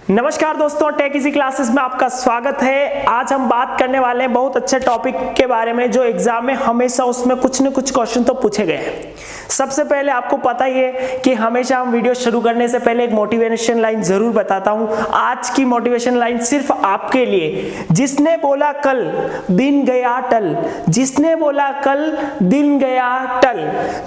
नमस्कार दोस्तों, take easy classes में आपका स्वागत है। आज हम बात करने वाले हैं बहुत अच्छे टॉपिक के बारे में जो एग्जाम में हमेशा उसमें कुछ न कुछ क्वेश्चन तो पूछे गए हैं। सबसे पहले आपको पता ही है कि हमेशा हम वीडियो शुरू करने से पहले एक मोटिवेशन लाइन जरूर बताता हूं। आज की मोटिवेशन लाइन सिर्फ आपके लिए। जिसने बोला कल दिन गया टल, जिसने बोला कल दिन गया टल,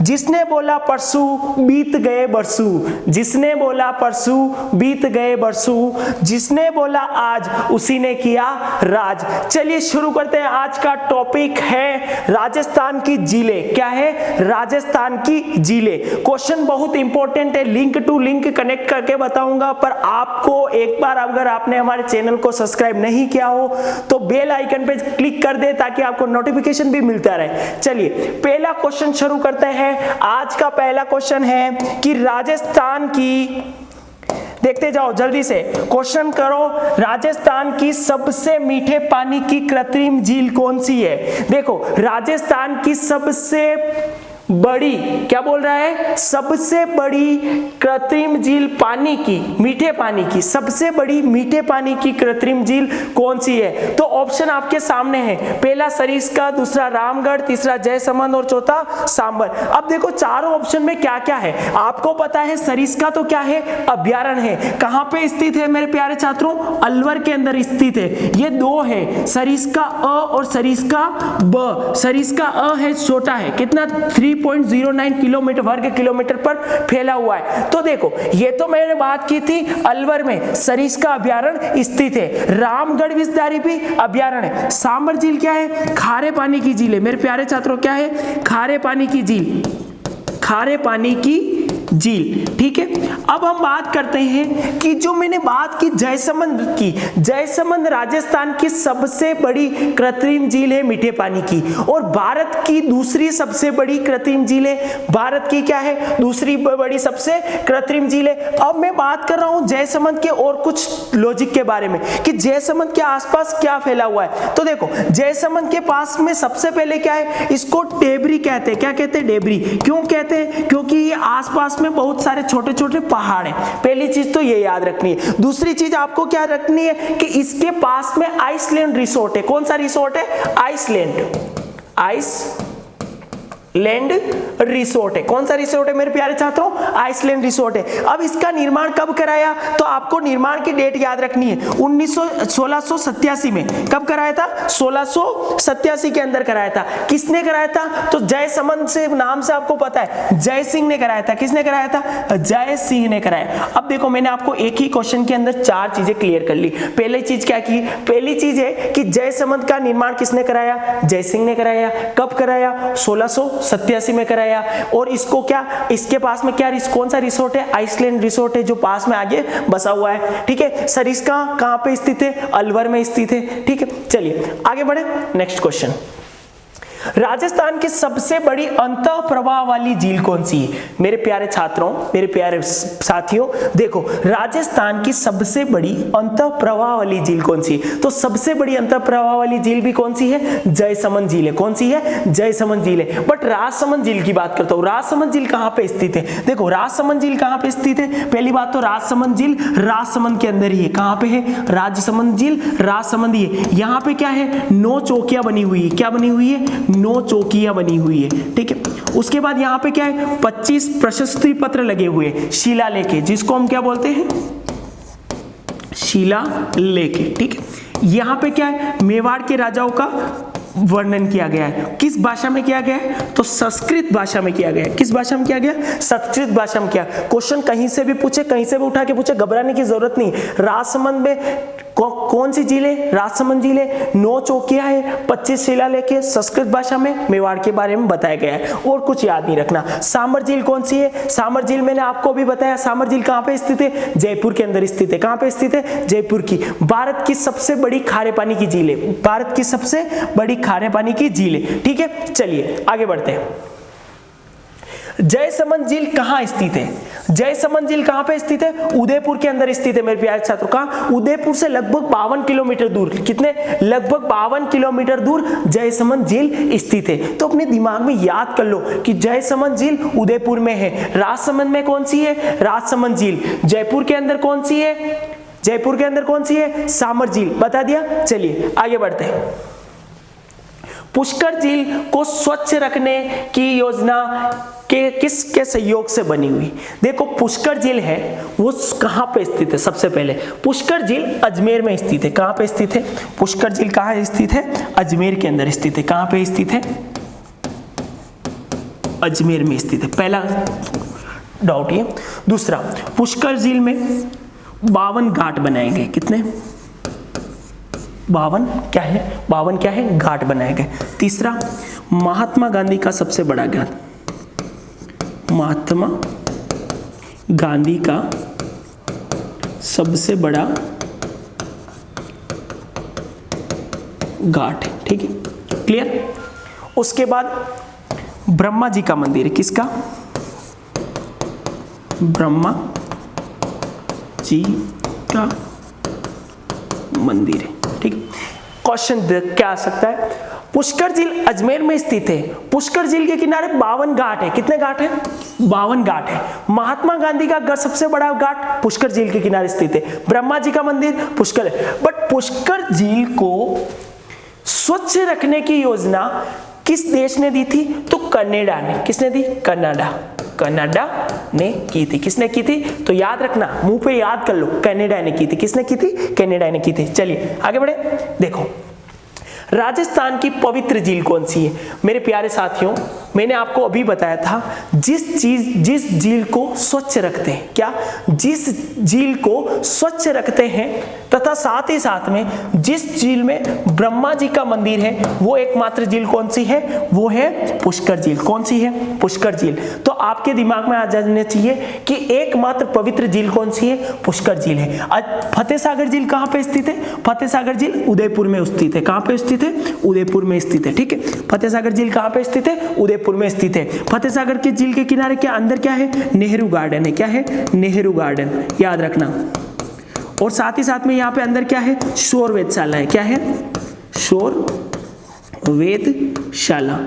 जिसने बोला परसों बीत गए बरसू, जिसने बोला परसों बीत गए बरसू, जिसने बोला आज उसी ने किया राज। चलिए शुरू करते हैं। आज का टॉपिक है राजस्थान की झीलें। क्या है? राजस्थान की झीलें। क्वेश्चन बहुत इंपॉर्टेंट है, लिंक टू लिंक कनेक्ट करके बताऊंगा। पर आपको एक बार अगर आपने हमारे चैनल को सब्सक्राइब नहीं किया हो तो बेल आइकन पे क्लिक कर दे ताकि आपको नोटिफिकेशन भी मिलता रहे। चलिए पहला क्वेश्चन शुरू करते हैं। आज का पहला क्वेश्चन है कि राजस्थान की, देखते जाओ जल्दी से, क्वेश्चन करो। राजस्थान की सबसे मीठे पानी की कृत्रिम झील कौन सी है? देखो, राजस्थान की सबसे बड़ी, क्या बोल रहा है? सबसे बड़ी कृत्रिम झील पानी की, मीठे पानी की, सबसे बड़ी मीठे पानी की कृत्रिम झील कौन सी है? तो ऑप्शन आपके सामने है। पहला सरिस्का, दूसरा रामगढ़, तीसरा जयसमंद और चौथा सांबर। अब देखो चारों ऑप्शन में क्या क्या है आपको पता है। सरिस्का तो क्या है? अभ्यारण्य है। कहां पे स्थित है मेरे प्यारे छात्रों? अलवर के अंदर स्थित है। ये दो है, सरिस्का अ और सरिस्का ब। सरिस्का अ है, छोटा है, कितना 3.09 किलोमीटर वर्ग किलोमीटर पर फैला हुआ है। तो देखो, ये तो मैंने बात की थी अलवर में सरिस्का अभ्यारण्य स्थित है। रामगढ़ विषधारी भी अभ्यारण्य है। सांबर झील क्या है? खारे पानी की झील है मेरे प्यारे छात्रों। क्या है? खारे पानी की झील, खारे पानी की झील। ठीक है, अब हम बात करते हैं कि जो मैंने बात की जयसमंद की, जयसमंद राजस्थान की सबसे बड़ी कृत्रिम झील है मीठे पानी की, और भारत की दूसरी सबसे बड़ी कृत्रिम झील है। भारत की क्या है? दूसरी बड़ी सबसे कृत्रिम झील है। अब मैं बात कर रहा हूं जयसमंद के और कुछ लॉजिक के बारे में कि जयसमंद के आसपास क्या फैला हुआ है। तो देखो, जयसमंद के पास में सबसे पहले क्या है? इसको डेबरी कहते हैं। क्या कहते हैं? डेबरी। क्यों कहते हैं? क्योंकि ये आसपास में बहुत सारे छोटे छोटे पहाड़ हैं। पहली चीज तो ये याद रखनी है। दूसरी चीज आपको क्या रखनी है कि इसके पास में आइसलैंड रिसोर्ट है। कौन सा रिसोर्ट है? आइसलैंड, आइसलैंड रिसोर्ट है। कौन सा रिसोर्ट है मेरे प्यारे छात्रों? आइसलैंड रिसोर्ट है। अब इसका निर्माण कब कराया? तो आपको निर्माण की डेट याद रखनी है। 1687 में। कब कराया था? 1687 के अंदर कराया था। किसने कराया था? तो जयसमंद से नाम से आपको पता है, जय सिंह ने कराया था। किसने कराया था? जय सिंह ने कराया। अब देखो, मैंने आपको एक ही क्वेश्चन के अंदर चार चीजें क्लियर कर ली। पहली चीज क्या की? पहली चीज है कि जयसमंद का निर्माण किसने कराया? जय सिंह ने कराया। कब कराया? 1687 में कराया। और इसको क्या, इसके पास में क्या, कौन सा रिसोर्ट है? आइसलैंड रिसोर्ट है जो पास में आगे बसा हुआ है। ठीक है, सरिस्का कहां पे स्थित है? अलवर में स्थित है। ठीक है, चलिए आगे बढ़े। नेक्स्ट क्वेश्चन, राजस्थान की सबसे बड़ी अंतः प्रवाह वाली झील कौन सी है? मेरे प्यारे छात्रों, मेरे प्यारे साथियों, देखो, राजस्थान की सबसे बड़ी अंतः प्रवाह वाली झील कौन सी है? तो सबसे बड़ी अंतः प्रवाह वाली झील भी कौन सी है? जयसमंद झील है। कौन सी है? जयसमंद झील है। बट राजसमंद झील की बात करता हूं। राजसमंद झील कहां पे स्थित है? देखो, राजसमंद झील कहां पे स्थित है? पहली बात तो राजसमंद झील राजसमंद के अंदर ही है। कहां पे है? राजसमंद झील राजसमंद ही है। यहां पे क्या है? 9 चौकियां बनी हुई है। क्या बनी हुई है? 9 चौकियां बनी हुई है। ठीक है, उसके बाद यहां पे क्या है? 25 प्रशस्ति पत्र लगे हुए हैं शिलालेख, जिसको हम क्या बोलते हैं? शिलालेख। ठीक है, यहां पे क्या है? मेवाड़ के राजाओं का वर्णन किया गया है। किस भाषा में किया गया है? तो संस्कृत भाषा में किया गया है। किस भाषा में किया गया? संस्कृत भाषा में किया। क्वेश्चन कहीं से भी पूछे, कहीं से भी उठा के पूछे, घबराने की जरूरत नहीं। राजसमंद में कौन सी झील है? राजसमंद झील है। 9 चौकियां है, 25 शिलालेख है, संस्कृत भाषा में मेवाड़ के बारे में बताया गया है। और कुछ याद नहीं रखना। सांबर झील कौन सी है? सांबर झील मैंने आपको भी बताया। सांबर झील कहां पे स्थित है? जयपुर के अंदर स्थित है। कहां पे स्थित है? जयपुर की। भारत की सबसे बड़ी खारे पानी की झील है। भारत की सबसे बड़ी खारे पानी की झील है। ठीक है, चलिए आगे बढ़ते हैं। जयसमंद झील कहां स्थित है? जयसमंद झील कहां पे स्थित है? उदयपुर के अंदर स्थित है मेरे प्यारे छात्रों। कहां? उदयपुर से लगभग 52 किलोमीटर दूर। कितने? लगभग 52 किलोमीटर दूर जयसमंद झील स्थित है। तो अपने दिमाग में याद कर लो कि जयसमंद झील उदयपुर में है। राजसमंद में कौन सी है? राजसमंद झील। जयपुर के अंदर कौन सी है? जयपुर के अंदर कौन सी है? सामर झील, बता दिया। चलिए आगे बढ़ते हैं। पुष्कर झील को स्वच्छ रखने की योजना के किसके सहयोग से बनी हुई? देखो पुष्कर झील है वो कहां पे स्थित है? सबसे पहले पुष्कर झील अजमेर में स्थित है। कहां पे स्थित है? पुष्कर झील कहां स्थित है? अजमेर के अंदर स्थित है। कहां पे स्थित है? अजमेर में स्थित है। पहला डाउट ये। दूसरा, पुष्कर झील में 52 घाट बनाए गए। कितने? 52 क्या है? 52 क्या है? घाट बनाए गए। तीसरा, महात्मा गांधी का सबसे बड़ा घाट, महात्मा गांधी का सबसे बड़ा घाट है। ठीक है, क्लियर। उसके बाद ब्रह्मा जी का मंदिर है। किसका? ब्रह्मा जी का मंदिर है। ठीक है, क्वेश्चन क्या आ सकता है? पुष्कर झील अजमेर में स्थित है। पुष्कर झील के किनारे 52 घाट है। कितने घाट है? 52 घाट है। महात्मा गांधी का सबसे बड़ा घाट पुष्कर झील के किनारे स्थित है। ब्रह्मा जी का मंदिर पुष्कर है। बट पुष्कर झील को स्वच्छ रखने की योजना किस देश ने दी थी? तो कनाडा ने। किसने दी? कनाडा। कनाडा ने की थी। किसने की थी? तो याद रखना, मुंह पे याद कर लो, कनाडा ने की थी। किसने की थी? कनाडा ने की थी। चलिए आगे बढ़े। देखो राजस्थान की पवित्र झील कौन सी है? मेरे प्यारे साथियों, मैंने आपको अभी बताया था जिस झील को स्वच्छ रखते हैं, क्या? जिस झील को स्वच्छ रखते हैं तथा साथ ही साथ में जिस झील में ब्रह्मा जी का मंदिर है, वो एकमात्र झील कौन सी है? वो है पुष्कर झील। कौन सी है? पुष्कर झील। तो आपके दिमाग में आ जाना चाहिए कि एकमात्र पवित्र झील कौन सी है? पुष्कर झील है। फतेह सागर झील कहां पे स्थित है? फतेह सागर झील उदयपुर में स्थित है। कहां पे स्थित है? उदयपुर में स्थित है। ठीक है, फतेह सागर झील कहां पे स्थित है? उदयपुर में स्थित है। फतेह सागर के झील के किनारे क्या अंदर क्या है? नेहरू गार्डन है। क्या है? नेहरू गार्डन, याद रखना। और साथ ही साथ में यहाँ पे अंदर क्या है? शोर वेधशाला है। क्या है? शोर वेधशाला।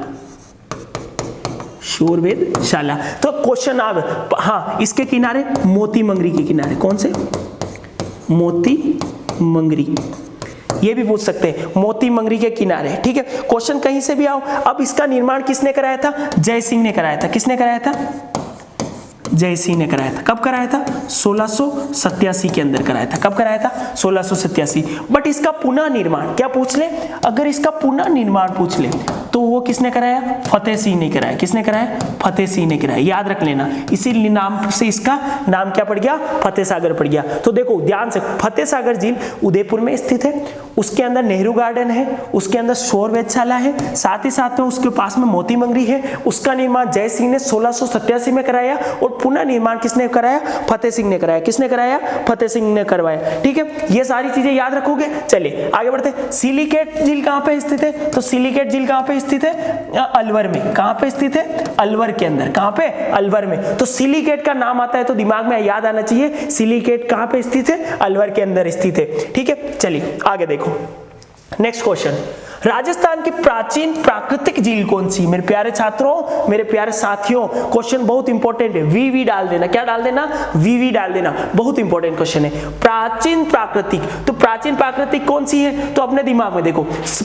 शोर वेधशाला। तो क्वेश्चन अब, हाँ, इसके किनारे मोती मंगरी के किनारे। कौन से? मोती मंगरी, ये भी पूछ सकते हैं, मोती मंगरी के किनारे। ठीक है, क्वेश्चन कहीं से भी आओ। अब इसका निर्माण किसने कराया था? जय सिंह ने कराया था। किसने कराया था? जय सिंह ने कराया था। कब कराया था? 1687 के अंदर कराया था। कब कराया था? 1687। बट इसका पुनः निर्माण क्या पूछ ले? अगर इसका पुनः निर्माण पूछ ले तो वो किसने कराया? फतेह सिंह ने कराया। किसने कराया? फतेह सिंह ने कराया। याद रख लेना, इसी नाम से इसका नाम क्या पड़ गया? फतेह सागर पड़ गया। तो देखो ध्यान से, फतेह सागर झील उदयपुर में स्थित है, उसके अंदर नेहरू गार्डन है, उसके अंदर शोर वेधशाला है, साथ ही साथ में उसके पास में मोती मंगरी है। उसका निर्माण जय सिंह ने 1687 में कराया और पुनः निर्माण किसने कराया? फतेह सिंह ने कराया। किसने कराया? फतेह सिंह ने करवाया। ठीक है, ये सारी चीजें याद रखोगे। चलिए आगे बढ़ते। सिलिकेट झील कहां पे स्थित है? तो सिलिकेट झील कहां पे स्थित है? अलवर में। कहां पे स्थित है? अलवर के अंदर। कहां पे? अलवर में। तो सिलिकेट का नाम आता है तो दिमाग में याद आना चाहिए, सिलिकेट कहां पे स्थित है? अलवर के अंदर स्थित है। ठीक है, चलिए आगे देखो। नेक्स्ट क्वेश्चन, राजस्थान की प्राचीन प्राकृतिक झील कौन सी? मेरे प्यारे छात्रों, मेरे प्यारे साथियों, क्वेश्चन बहुत इंपॉर्टेंट है। वी डाल देना। क्या डाल देना? वी डाल देना। बहुत इंपॉर्टेंट क्वेश्चन है। प्राचीन प्राकृतिक, तो प्राचीन प्राकृतिक कौन सी है? तो अपने दिमाग में देखो,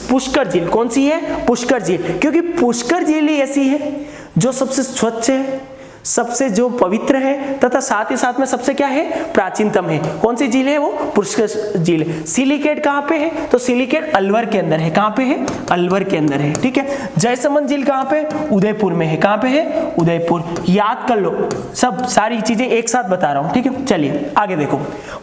पुष्कर झील। कौन सी है? पुष्कर झील। क्योंकि पुष्कर झील ही ऐसी है जो सबसे स्वच्छ है, सबसे जो पवित्र है, तथा साथ ही साथ में सबसे क्या है? प्राचीनतम है। कौन सी झील है वो? पुष्कर झील। सिलिकेट कहां पे है? तो सिलिकेट अलवर के अंदर है। कहां पे है? अलवर के अंदर है। ठीक है, जयसमंद झील कहां पे? उदयपुर में है। कहां पे है? उदयपुर। याद कर लो, सब सारी चीजें एक साथ बता रहा हूं। ठीक है, चलिए आगे देखो।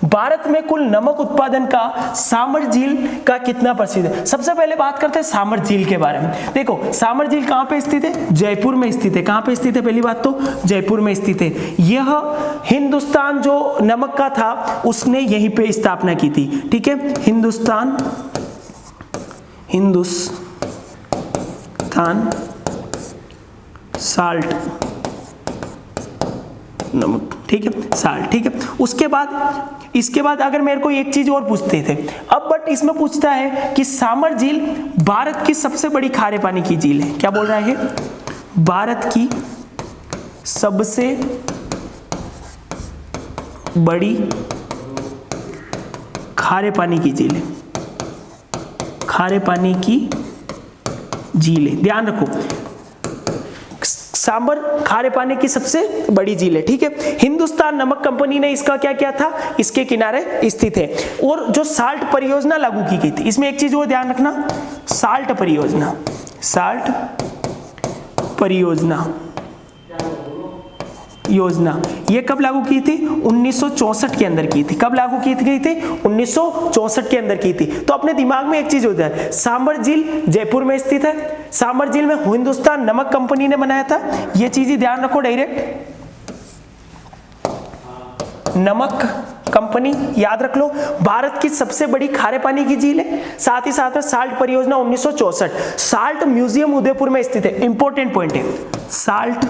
भारत में कुल नमक उत्पादन का सामर झील का कितना प्रसिद्ध है? सबसे पहले बात करते हैं सामर झील के बारे में। देखो सामर झील कहां पे स्थित है? जयपुर में स्थित है। कहां पे स्थित है? पहली बात तो जयपुर में स्थित है। यह हिंदुस्तान जो नमक का था उसने यहीं पे स्थापना की थी। ठीक है, हिंदुस्तान साल्ट नमक। ठीक है, साल्ट। ठीक है, उसके बाद इसके बाद अगर मेरे को एक चीज और पूछते थे अब, बट इसमें पूछता है कि सामर झील भारत की सबसे बड़ी खारे पानी की झील है। क्या बोल रहा है? भारत की सबसे बड़ी खारे पानी की झीलें, खारे पानी की झीलें, ध्यान रखो सांबर खारे पानी की सबसे बड़ी झील है, ठीक है। हिंदुस्तान नमक कंपनी ने इसका क्या किया था, इसके किनारे स्थित है। और जो साल्ट परियोजना लागू की गई थी, इसमें एक चीज वो ध्यान रखना, साल्ट परियोजना, साल्ट परियोजना योजना ये कब लागू की थी, 1964 के अंदर की थी। कब लागू की गई थी, 1964 के अंदर की थी। तो अपने दिमाग में एक चीज होता है, सांबर झील जयपुर में स्थित है, सांबर झील में हिंदुस्तान नमक कंपनी ने बनाया था, ये चीज ही ध्यान रखो डायरेक्ट, नमक कंपनी याद रख लो। भारत की सबसे बड़ी खारे पानी की झील है, साथ ही साथ में साल्ट परियोजना 1964, साल्ट म्यूजियम उदयपुर में स्थित है, इंपॉर्टेंट पॉइंट है, साल्ट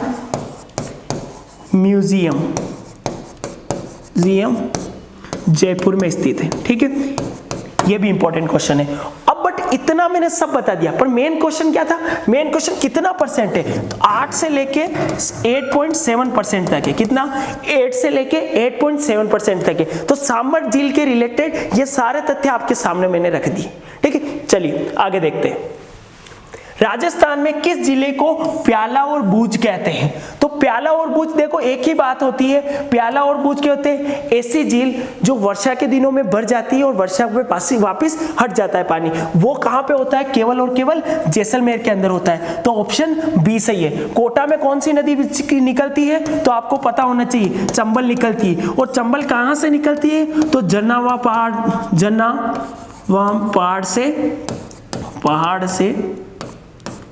म्यूजियम जयपुर में स्थित है, ठीक है। ये भी इंपॉर्टेंट क्वेश्चन है। अब बट इतना मैंने सब बता दिया, पर मेन क्वेश्चन क्या था, मेन क्वेश्चन कितना परसेंट है, तो 8 से लेके 8.7% तक है। कितना, 8 से लेके 8.7% तक है। तो सांबर झील के रिलेटेड ये सारे तथ्य आपके सामने मैंने रख दिए, ठीक है। चलिए आगे देखते हैं। राजस्थान में किस जिले को प्याला और बूझ कहते हैं, तो प्याला और बूझ देखो एक ही बात होती है, प्याला और बूझ क्या होते हैं, ऐसी झील जो वर्षा के दिनों में भर जाती है और वर्षा में वापस हट जाता है पानी। वो कहां पे होता है, केवल और केवल जैसलमेर के अंदर होता है। तो ऑप्शन बी सही है। कोटा में कौन सी नदी निकलती है, तो आपको पता होना चाहिए, चंबल निकलती है। और चंबल कहां से निकलती है, तो जन्नावा पहाड़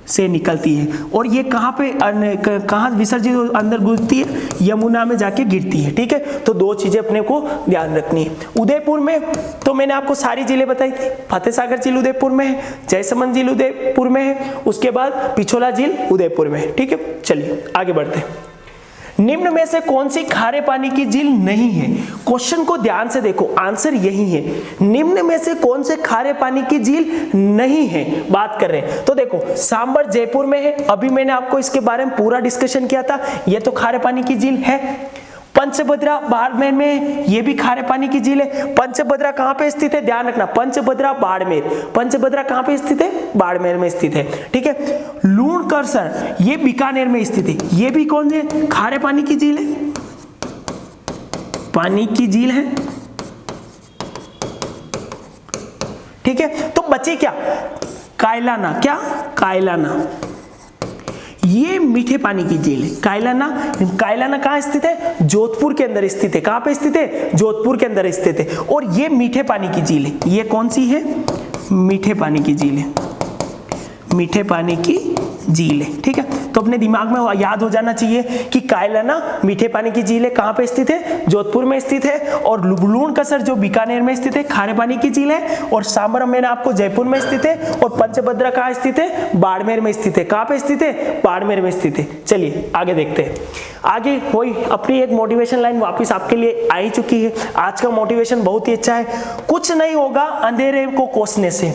से निकलती है। और ये कहाँ विसर्जित अंदर घुसती है, यमुना में जाके गिरती है, ठीक है। तो दो चीजें अपने को ध्यान रखनी है। उदयपुर में तो मैंने आपको सारी झीलें बताई थी, फतेह सागर झील उदयपुर में है, जयसमंद झील उदयपुर में है, उसके बाद पिछोला झील उदयपुर में है, ठीक है। चलिए आगे बढ़ते हैं। निम्न में से कौन सी खारे पानी की झील नहीं है, क्वेश्चन को ध्यान से देखो, आंसर यही है, निम्न में से कौन से खारे पानी की झील नहीं है, बात कर रहे हैं। तो देखो सांबर जयपुर में है, अभी मैंने आपको इसके बारे में पूरा डिस्कशन किया था, ये तो खारे पानी की झील है। पंचभद्रा बाड़मेर में ये भी खारे पानी की झील है। पंचभद्रा कहां पे स्थित है, ध्यान रखना, पंचभद्रा बाड़मेर, पंचभद्रा कहां पे स्थित है, बाड़मेर में स्थित है, ठीक है। लूणकरसर ये बीकानेर में स्थित है, ये भी कौन है, खारे पानी की झील है, पानी की झील है, ठीक है। तो बचे क्या, कायलाना, क्या कायलाना, ये मीठे पानी की झील है। कायलाना कहां स्थित है, जोधपुर के अंदर स्थित है। कहां पे स्थित है, जोधपुर के अंदर स्थित है। और ये मीठे पानी की झील है, ये कौन सी है, मीठे पानी की झील है, मीठे पानी की झील है, ठीक है। तो अपने दिमाग में याद हो जाना चाहिए कि कायलाना मीठे पानी की झील है, कहां पे स्थित है, जोधपुर में स्थित है। और लूणकरसर जो बीकानेर में स्थित है, खारे पानी की झील है। और सांबर मैंने आपको जयपुर में स्थित है। और पंचभद्रा कहां स्थित है, बाड़मेर में स्थित है। कहां पे स्थित है, बाड़मेर में स्थित है। चलिए आगे देखते हैं। आगे वही अपनी एक मोटिवेशन लाइन वापिस आपके लिए आ ही चुकी है। आज का मोटिवेशन बहुत ही अच्छा है। कुछ नहीं होगा अंधेरे को कोसने से,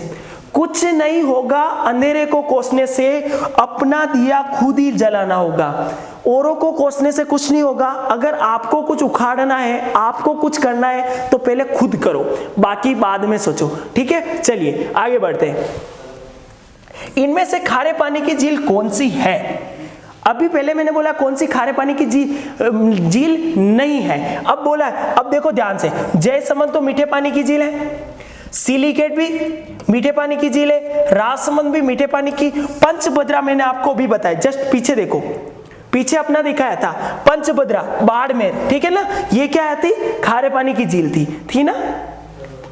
कुछ नहीं होगा अंधेरे को कोसने से, अपना दिया खुद ही जलाना होगा। औरों को कोसने से कुछ नहीं होगा। अगर आपको कुछ उखाड़ना है, आपको कुछ करना है, तो पहले खुद करो, बाकी बाद में सोचो, ठीक है। चलिए आगे बढ़ते हैं। इनमें से खारे पानी की झील कौन सी है, अभी पहले मैंने बोला कौन सी खारे पानी की झील नहीं है, अब बोला, अब देखो ध्यान से, जयसमंद तो मीठे पानी की झील है, सिलिकेट भी मीठे पानी की झील है, राजसमंद भी मीठे पानी की, पंचभद्रा मैंने आपको भी बताया, जस्ट पीछे देखो, पीछे अपना दिखाया था पंचभद्रा बाड़मेर, ठीक है ना। ये क्या थी, खारे पानी की झील थी ना।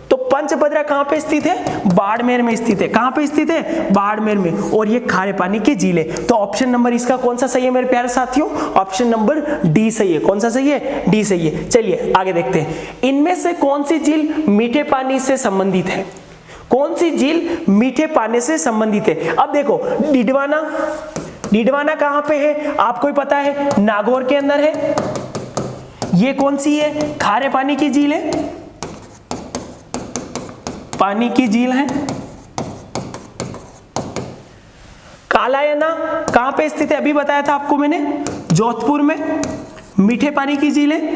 तो पंचभद्रा कहां पे स्थित है, बाड़मेर में स्थित है। कहां पे स्थित है, बाड़मेर में। और ये खारे पानी की झील है। तो ऑप्शन नंबर इसका कौन सा सही है मेरे प्यारे साथियों, ऑप्शन नंबर डी सही है। कौन सा सही है, डी सही है। चलिए आगे देखते हैं। इनमें से कौन सी झील मीठे पानी से संबंधित है, कौन सी झील मीठे पानी से संबंधित है। अब देखो डिडवाना कहां पे है, आपको ही पता है, नागौर के अंदर है। ये कौन सी है, खारे पानी की झील है, पानी की झील है। कालायना कहां पे स्थित है, अभी बताया था आपको मैंने, जोधपुर में, मीठे पानी की झील है।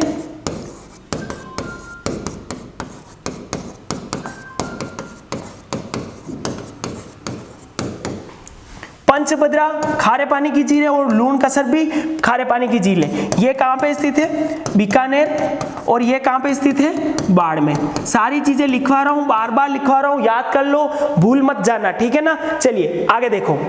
पंचभद्रा खारे पानी की झील है और लूण कसर भी खारे पानी की झील है। ये कहाँ पे स्थित है? बीकानेर। और ये कहाँ पे स्थित है? बाड़मेर। सारी चीजें लिखवा रहा हूं, बार बार लिखवा रहा हूं, याद कर लो, भूल मत जाना, ठीक है ना। चलिए आगे देखो,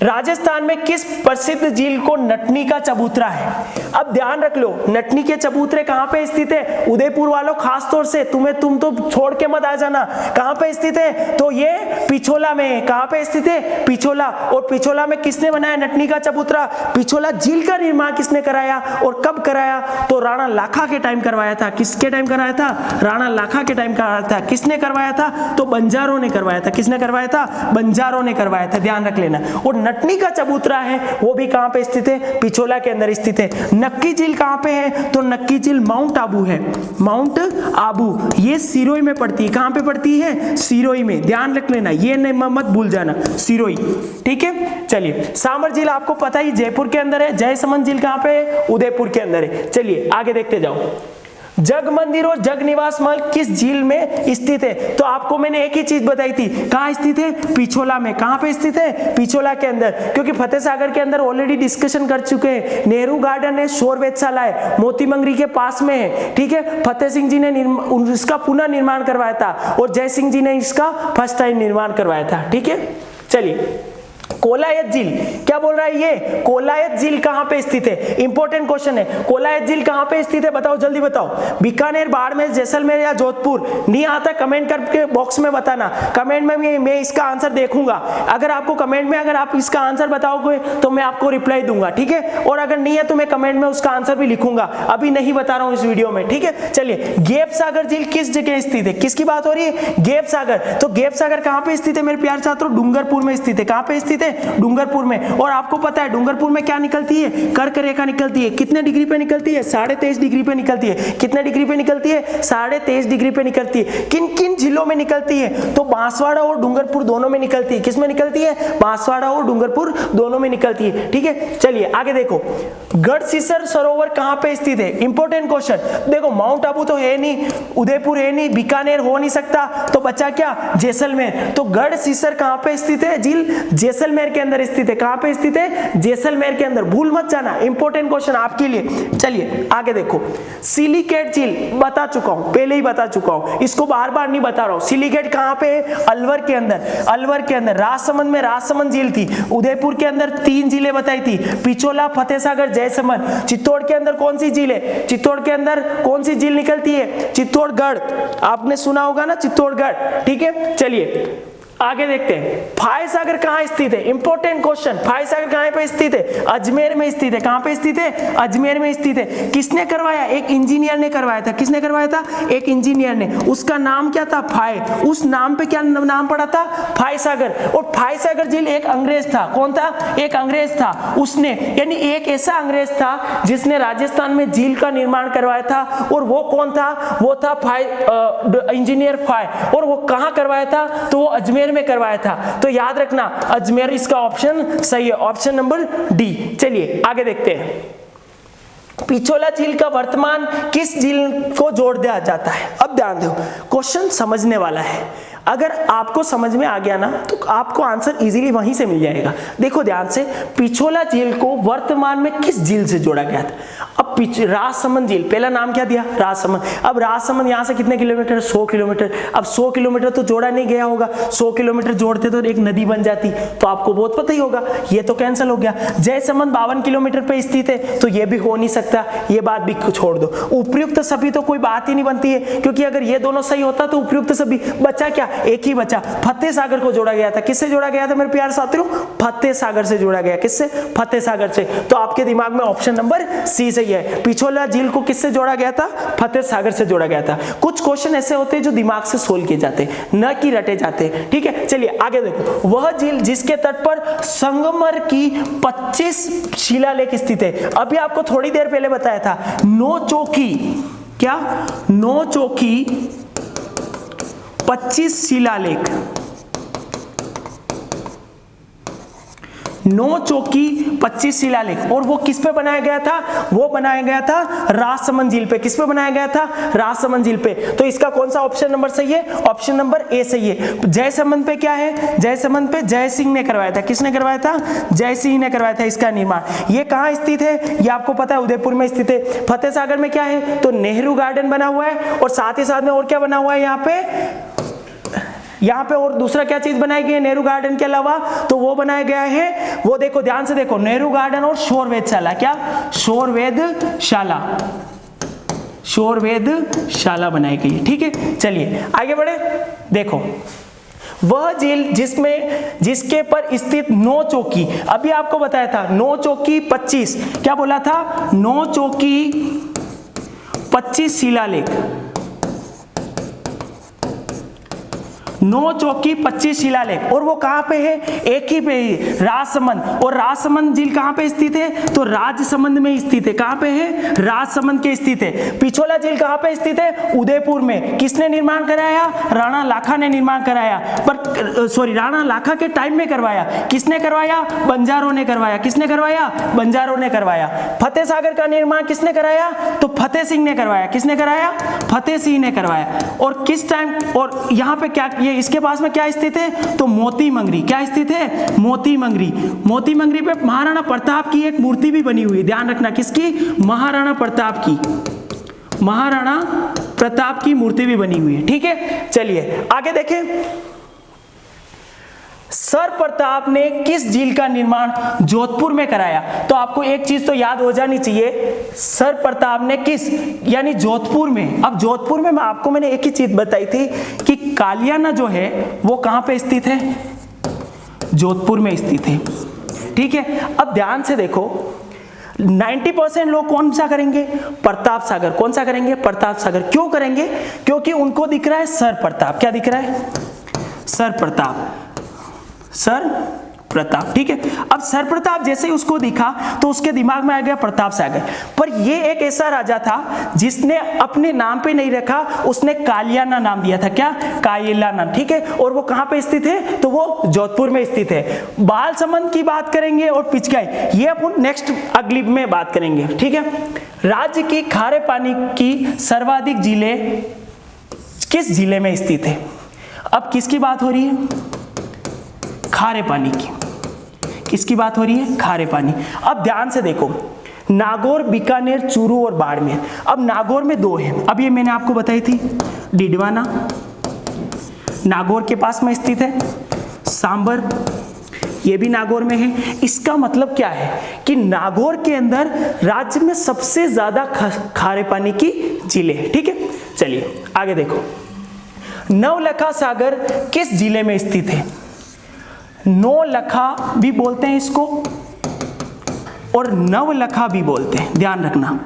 राजस्थान में किस प्रसिद्ध झील को नटनी का चबूतरा है? अब ध्यान रख लो, नटनी के चबूतरे कहां पे स्थित है? उदयपुर वालों खास तौर से तुम तो छोड़ के मत आ जाना। कहां पे स्थित है? तो ये पिछोला में। कहां पे स्थित है? पिछोला। और पिछोला में किसने बनाया नटनी का चबूतरा? पिछोला झील का निर्माण किसने कराया और कब कराया? तो राणा लाखा के टाइम करवाया था। किसके टाइम कराया था? राणा लाखा के टाइम कराया था। किसने करवाया था? तो बंजारों ने करवाया था। किसने करवाया था? बंजारों ने करवाया था, ध्यान रख लेना। और नटनी का चबूतरा है वो भी कहां पे स्थित है? पिछोला के अंदर स्थित है। नक्की झील कहां पे है? तो नक्की झील माउंट आबू है। माउंट आबू ये सिरोही में पड़ती है। कहां पे पड़ती है? सिरोही में, ध्यान रख लेना, ये नहीं मत भूल जाना, सिरोही, ठीक है। चलिए सामर झील आपको पता ही जयपुर के अंदर है। जयसमंद झील कहां पे है? उदयपुर के अंदर है। चलिए आगे देखते जाओ। जग मंदिर और जग निवास महल किस झील में स्थित है? तो आपको मैंने एक ही चीज बताई थी, कहां स्थित है? पिछोला में। कहां पे स्थित है? पिछोला के अंदर, क्योंकि फतेह सागर के अंदर ऑलरेडी डिस्कशन कर चुके हैं। नेहरू गार्डन है, शोर वेधशाला है, मोती मंगरी के पास में है, ठीक है। फतेह सिंह जी ने इसका पुनः निर्माण करवाया था और जय सिंह जी ने इसका फर्स्ट टाइम निर्माण करवाया था, ठीक है। चलिए कोलायत झील, क्या बोल रहा है ये? कोलायत झील कहां पे स्थित है? इंपॉर्टेंट क्वेश्चन है। कोलायत झील कहां पे स्थित है? बताओ, जल्दी बताओ। बीकानेर, बाड़मेर, जैसलमेर या जोधपुर? नहीं आता कमेंट करके बॉक्स में बताना। कमेंट में मैं इसका आंसर देखूंगा। अगर आपको कमेंट में अगर आप इसका आंसर बताओगे तो मैं आपको रिप्लाई दूंगा, ठीक है। और अगर नहीं है तो मैं कमेंट में उसका आंसर भी लिखूंगा, अभी नहीं बता रहा हूं इस वीडियो में, ठीक है। चलिए गेप सागर झील किस जगह स्थित है? किसकी बात हो रही है? गेप सागर। तो गेप सागर कहां पे स्थित है मेरे प्यारे छात्रों? डूंगरपुर में स्थित है। कहां पे स्थित है? डूंगरपुर में। और आपको पता है डूंगरपुर में क्या निकलती है? कर्क रेखा निकलती है। कितने डिग्री पे निकलती है? 23.5 डिग्री पे निकलती है। कितने डिग्री पे निकलती है? 23.5 डिग्री पे निकलती है। किन किन जिलों में निकलती है? तो बांसवाड़ा और डूंगरपुर दोनों में निकलती है। किस में निकलती है? बांसवाड़ा और डूंगरपुर दोनों में निकलती है, ठीक है। चलिए आगे देखो, गढ़सीसर सरोवर कहां पे स्थित है? Important question. देखो माउंट आबू तो है नहीं, उदयपुर है नहीं, बीकानेर हो नहीं सकता, तो बचा क्या? जैसलमेर। तो गढ़सीसर कहां पे स्थित है? झील जैसलमेर के अंदर स्थित है। कहां पे स्थित है? जैसलमेर के अंदर, भूल मत जाना, इंपॉर्टेंट क्वेश्चन आपके लिए। चलिए आगे देखो, सिलिकेट झील बता चुका हूं, पहले ही बता चुका हूं, इसको बार बार नहीं बता रहा हूं। सिलिकेट कहां पे है? अलवर के अंदर। अलवर के अंदर। राजसमंद में राजसमंद झील थी। उदयपुर के अंदर 3 झीलें बताई थी, पिछोला, फतेह सागर, जयसमंद। चित्तौड़ के अंदर कौन सी झील है? चित्तौड़ के अंदर कौन सी झील निकलती है? चित्तौड़गढ़, आपने सुना होगा ना, चित्तौड़गढ़, ठीक है। चलिए आगे देखते हैं, फाय सागर कहां स्थित है? Important question. फाय सागर कहां पे स्थित है? अजमेर में स्थित है। कहां पे स्थित है? अजमेर में स्थित है। किसने करवाया? एक इंजीनियर ने करवाया था। किसने करवाया था? एक इंजीनियर ने। उसका नाम क्या था? फाय। उस नाम पे क्या नाम पड़ा था? फाय सागर। और फाय सागर झील एक अंग्रेज था। कौन था? एक अंग्रेज था। उसने, यानी एक ऐसा अंग्रेज था जिसने राजस्थान में झील का निर्माण करवाया था। और वो कौन था? वो था फाय, इंजीनियर फाय। और वो कहां करवाया था? तो वो अजमेर में करवाया था। तो याद रखना अजमेर इसका ऑप्शन सही है, ऑप्शन नंबर डी। चलिए आगे देखते हैं, पिछोला झील का वर्तमान किस झील को जोड़ दिया जाता है? अब ध्यान दो, क्वेश्चन समझने वाला है। अगर आपको समझ में आ गया ना तो आपको आंसर इजीली वहीं से मिल जाएगा। देखो ध्यान से, पिछोला झील को वर्तमान में किस झील से जोड़ा गया था? अब राजसमंद झील, पहला नाम क्या दिया? राजसमंद। अब राजसमंद यहाँ से कितने किलोमीटर? 100 किलोमीटर। अब 100 किलोमीटर तो जोड़ा नहीं गया होगा, 100 किलोमीटर जोड़ते तो एक नदी बन जाती, तो आपको बहुत पता ही होगा, ये तो कैंसिल हो गया। जयसमंद 52 किलोमीटर पे स्थित है, तो ये भी हो नहीं सकता, ये बात भी छोड़ दो। उपयुक्त सभी तो कोई बात ही नहीं बनती है, क्योंकि अगर ये दोनों सही होता तो उपयुक्त सभी बचा क्या? एक ही बचा, फतेह सागर को जोड़ा गया था। किससे जोड़ा गया था मेरे प्यारे साथियों? फतेह सागर से जोड़ा गया। किससे? फतेह सागर से। तो आपके दिमाग में ऑप्शन नंबर सी सही है। पिछोला झील को किससे जोड़ा गया था? फतेह सागर से जोड़ा गया था। कुछ क्वेश्चन ऐसे होते हैं जो दिमाग से सोल्व किए जाते हैं, न कि रटे जाते हैं, ठीक है। चलिए आगे देखो, वह झील जिसके तट पर संगमर की 25 शिलालेख स्थित है। अभी आपको थोड़ी देर पहले बताया था, नौचौकी, क्या? नौचौकी 25 शिलालेख। 9 चौकी 25 शिलालेख, और वो किस पे बनाया गया था? वो बनाया गया था राजसमंद झील पे। किस पे बनाया गया था? राजसमंद झील पे। तो इसका कौन सा ऑप्शन नंबर सही है? ऑप्शन नंबर ए सही है। जयसमंद पे क्या है? जयसमंद पे जय सिंह ने करवाया था। किसने करवाया था? जय सिंह ने करवाया था इसका निर्माण। ये कहाँ स्थित है? ये आपको पता है उदयपुर में स्थित है। फतेह सागर में क्या है? तो नेहरू गार्डन बना हुआ है, और साथ ही साथ में और क्या बना हुआ है यहाँ पे और दूसरा क्या चीज बनाई गई है नेहरू गार्डन के अलावा? तो वो बनाया गया है, वो देखो ध्यान से देखो, नेहरू गार्डन और शौर वेधशाला। क्या? शौर वेधशाला, शौर वेधशाला बनाई गई है। ठीक है, चलिए आगे बढ़े। देखो वह झील जिसके पर स्थित 9 चौकी, अभी आपको बताया था 9 चौकी 25, क्या बोला था? 9 चौकी 25 शिलालेख, 9 चौकी 25 शिलालेख, और वो कहां पे है? एक ही पे है, राजसमंद। और राजसमंद झील कहां पे स्थित है? तो राजसमंद में स्थित है। कहां पे है? राजसमंद के स्थित है। पिछोला झील कहां पे स्थित है? उदयपुर में। किसने निर्माण कराया? राणा लाखा ने निर्माण कराया, पर सॉरी राणा लाखा के टाइम में करवाया। किसने करवाया? बंजारों ने करवाया। किसने करवाया? बंजारों ने करवाया। फतेह सागर का निर्माण किसने कराया? तो फतेह सिंह ने करवाया। किसने कराया? फतेह सिंह ने करवाया। और किस टाइम? और यहाँ पे क्या, ये इसके पास में क्या स्थित है? तो मोती मंगरी। क्या स्थित है? मोती मंगरी। मोती मंगरी पे महाराणा प्रताप की एक मूर्ति भी बनी हुई है, ध्यान रखना। किसकी? महाराणा प्रताप की, महाराणा प्रताप की मूर्ति भी बनी हुई है। ठीक है, चलिए आगे देखें। सर प्रताप ने किस झील का निर्माण जोधपुर में कराया? तो आपको एक चीज तो याद हो जानी चाहिए, सर प्रताप ने किस, यानी जोधपुर में। अब जोधपुर में मैंने एक ही चीज बताई थी कि कालियाना जो है वो कहां पे स्थित है? जोधपुर में स्थित है। ठीक है, अब ध्यान से देखो, 90% लोग कौन सा करेंगे? प्रताप सागर। कौन सा करेंगे? प्रताप सागर। क्यों करेंगे? क्योंकि उनको दिख रहा है सर प्रताप। क्या दिख रहा है? Sir Pratap, sir Pratap. ठीक है, अब सर प्रताप जैसे ही उसको दिखा तो उसके दिमाग में आ गया प्रताप सागर। पर ये एक ऐसा राजा था जिसने अपने नाम पे नहीं रखा, उसने कालियाना नाम दिया था। क्या? कालियाना। ठीक है, और वो कहां पे स्थित है? तो वो जोधपुर में स्थित है। बालसमंद की बात करेंगे और पिचकाई, ये अपन नेक्स्ट अगली में बात करेंगे। ठीक है, राज्य की खारे पानी की सर्वाधिक झीलें किस जिले में स्थित है? अब किसकी बात हो रही है? खारे पानी की। किसकी बात हो रही है? खारे पानी। अब ध्यान से देखो, नागौर, बीकानेर, चूरू और बाड़मेर। अब नागौर में 2 है, अब ये मैंने आपको बताई थी, डिडवाना नागौर के पास में स्थित है, सांबर ये भी नागौर में है। इसका मतलब क्या है कि नागौर के अंदर राज्य में सबसे ज्यादा खारे पानी की झीलें है। ठीक है, चलिए आगे देखो। नवलखा सागर किस जिले में स्थित है? नौलखा भी बोलते हैं इसको और नवलखा भी बोलते हैं, ध्यान रखना।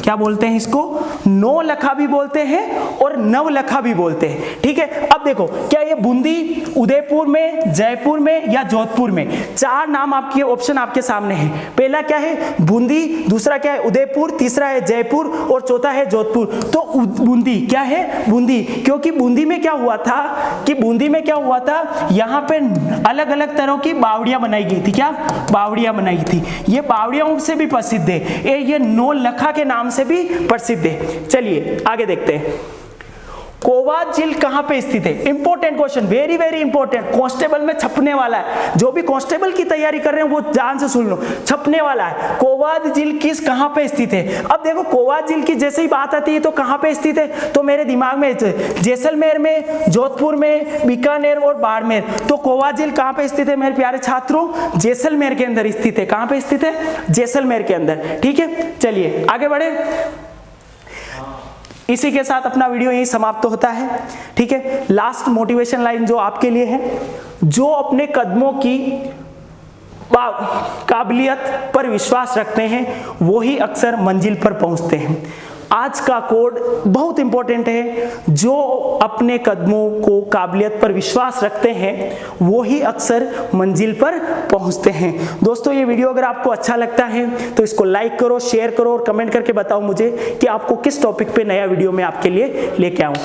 क्या बोलते हैं इसको? नौलखा भी बोलते हैं और नवलखा भी बोलते हैं। ठीक है, अब देखो, क्या ये बूंदी, उदयपुर में, जयपुर में या जोधपुर में? 4 नाम आपके ऑप्शन आपके सामने हैं। पहला क्या है? बूंदी, दूसरा क्या है? उदयपुर, तीसरा है जयपुर और चौथा है जोधपुर। तो बूंदी क्या है? बूंदी, क्योंकि बूंदी में क्या हुआ था कि बूंदी में क्या हुआ था, यहाँ पे अलग अलग तरह की बावड़ियां बनाई गई थी। क्या? बावड़ियां बनाई थी। ये बावड़ियों से भी प्रसिद्ध है, ये नौलखा के नाम से भी प्रसिद्ध है। चलिए आगे देखते हैं। कोवाद झील कहां पे स्थित है? Important question, very very important, constable में छपने वाला है। जो भी कांस्टेबल की तैयारी कर रहे हैं वो ध्यान से सुन लो, छपने वाला है। कोवाद झील कहां पे स्थित है? अब देखो, कोवाद झील की जैसे ही बात आती है तो कहां पे स्थित है, तो मेरे दिमाग में जैसलमेर में, जोधपुर में, बीकानेर और बाड़मेर। तो कोवाद झील कहां पे स्थित है मेरे प्यारे छात्रों? जैसलमेर के अंदर स्थित है। कहां पे स्थित है? जैसलमेर के अंदर। ठीक है, चलिए आगे बढ़े। इसी के साथ अपना वीडियो यही समाप्त होता है। ठीक है, लास्ट मोटिवेशन लाइन जो आपके लिए है, जो अपने कदमों की काबिलियत पर विश्वास रखते हैं वो ही अक्सर मंजिल पर पहुंचते हैं। आज का कोड बहुत इंपॉर्टेंट है, जो अपने कदमों को काबिलियत पर विश्वास रखते हैं वो ही अक्सर मंजिल पर पहुंचते हैं। दोस्तों, ये वीडियो अगर आपको अच्छा लगता है तो इसको लाइक करो, शेयर करो और कमेंट करके बताओ मुझे कि आपको किस टॉपिक पे नया वीडियो मैं आपके लिए लेके आऊं।